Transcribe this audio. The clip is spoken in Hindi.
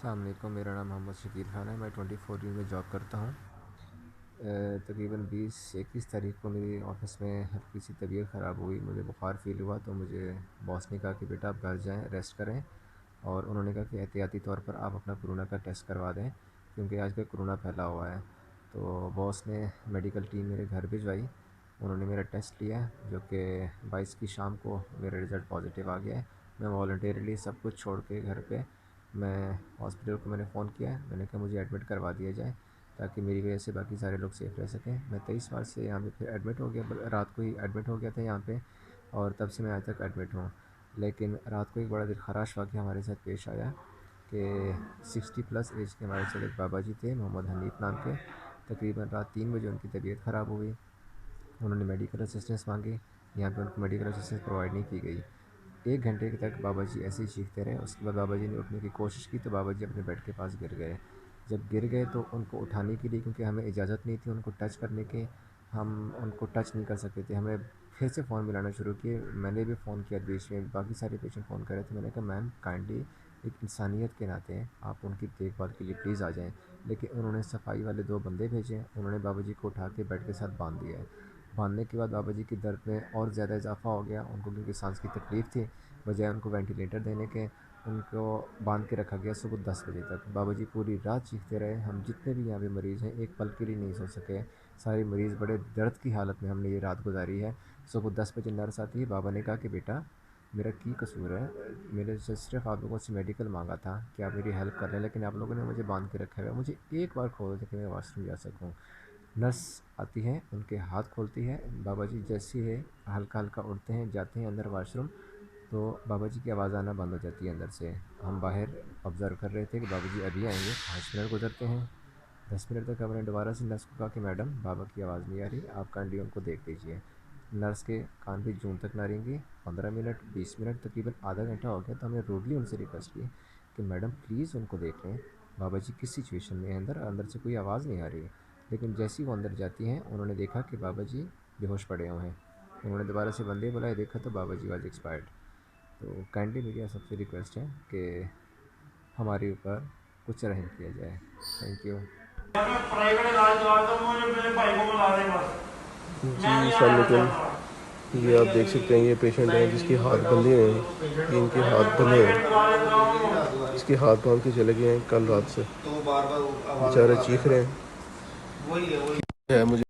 अस्सलाम वालेकुम। मेरा नाम मोहम्मद शकील ख़ान है। मैं 24 में जॉब करता हूँ। तकरीबन 20-21 तारीख को मेरी ऑफ़िस में हल्की सी तबीयत ख़राब हुई। मुझे बुखार फ़ील हुआ तो मुझे बॉस ने कहा कि बेटा आप घर जाएँ, रेस्ट करें। और उन्होंने कहा कि एहतियाती तौर पर आप अपना कोरोना का टेस्ट करवा दें, क्योंकि आजकल कोरोना फैला हुआ है। तो बॉस ने मेडिकल टीम मेरे घर भिजवाई। उन्होंने मेरा टेस्ट लिया, जो कि 22 की शाम को मेरा रिज़ल्ट पॉजिटिव आ गया है। मैं वॉलंटियरली सब कुछ छोड़ के घर पे मैं हॉस्पिटल को मैंने फ़ोन किया। मैंने कहा मुझे एडमिट करवा दिया जाए, ताकि मेरी वजह से बाकी सारे लोग सेफ़ रह सकें। मैं 23 मार्च से यहाँ पे फिर एडमिट हो गया, रात को ही एडमिट हो गया था यहाँ पे, और तब से मैं आज तक एडमिट हूँ। लेकिन रात को एक बड़ा दिलखराश वाक़या हमारे साथ पेश आया कि 60 प्लस एज के हमारे साथ एक बाबा जी थे, मोहम्मद हनीफ़ नाम के। तकरीबन रात 3 बजे उनकी तबीयत ख़राब हो गई। उन्होंने मेडिकल असिस्टेंस मांगी, यहाँ पे उनको मेडिकल असिस्टेंस प्रोवाइड नहीं की गई। 1 घंटे तक बाबा जी ऐसे ही चीखते रहे। उसके बाद बाबा जी ने उठने की कोशिश की तो बाबा जी अपने बेड के पास गिर गए। जब गिर गए तो उनको उठाने के लिए, क्योंकि हमें इजाज़त नहीं थी उनको टच करने की, हम उनको टच नहीं कर सकते थे। हमें फिर से फ़ोन मिलाना शुरू किए। मैंने भी फ़ोन किया बीच में, बाकी सारे पेशेंट फ़ोन कर रहे थे। मैंने कहा मैम काइंडली एक इंसानियत के नाते आप उनकी देखभाल के लिए प्लीज़ आ जाएँ। लेकिन उन्होंने सफाई वाले 2 बंदे भेजे। उन्होंने बाबा जी को उठा के बेड के साथ बांध दिया है। बांधने के बाद बाबा जी की दर्द में और ज़्यादा इजाफा हो गया उनको, क्योंकि सांस की तकलीफ़ थी। बजाय उनको वेंटिलेटर देने के, उनको बांध के रखा गया सुबह 10 बजे तक। बाबा जी पूरी रात चीखते रहे। हम जितने भी यहाँ पे मरीज़ हैं एक पल के लिए नहीं सो सके। सारे मरीज़ बड़े दर्द की हालत में हमने ये रात गुजारी है। सुबह 10 बजे नर्स आती है। बाबा ने कहा कि बेटा मेरा की कसूर है, मेरे से सिर्फ आप लोगों से मेडिकल मांगा था कि आप मेरी हेल्प कर लें, लेकिन आप लोगों ने मुझे बांध के रखा हुआ है। मुझे एक बार खोल दे कि मैं वॉशरूम जा सकूँ। नर्स आती है, उनके हाथ खोलती है। बाबा जी जैसे ही हल्का हल्का उठते हैं, जाते हैं अंदर वॉशरूम, तो बाबा जी की आवाज़ आना बंद हो जाती है अंदर से। हम बाहर ऑब्ज़र्व कर रहे थे कि बाबा जी अभी आएंगे। 5 मिनट गुजरते हैं। 10 मिनट तक हमने दोबारा से नर्स को कहा कि मैडम बाबा की आवाज़ नहीं आ रही, आप काइंडली उनको देख लीजिए। नर्स के कान भी जून तक ना रेंगी। 15 मिनट, 20 मिनट, तकरीबन आधा घंटा हो गया। तो हमने रूडली उनसे रिक्वेस्ट की कि मैडम प्लीज़ उनको देख लें, बाबा जी किस सिचुएशन में है अंदर, अंदर से कोई आवाज़ नहीं आ रही। लेकिन जैसे ही वो अंदर जाती हैं, उन्होंने देखा कि बाबा जी बेहोश पड़े हुए हैं। उन्होंने दोबारा से बंदे बुलाए, देखा तो बाबा जी वाज एक्सपायर्ड। तो काइंडली मेरी सबसे रिक्वेस्ट है कि हमारे ऊपर कुछ रहम किया जाए। Thank you. प्राइवेट इलाज करा दो, मुझे मेरे भाई को बुला दे बस। मैं जी नहीं अस्सलाम आया वालेकुम। चाहता। ये आप देख सकते हैं, ये पेशेंट है जिसके हाथ बंधे हुए हैं। ये इनके हाथ बंधे हैं, प्राइवेट बुला देता हूँ। इसके हाथ बांध के चले गए हैं कल रात से। तो बार बार आवाज बेचारे बुलाते चीख हैं रहे बस। हैं। वही है वही। है मुझे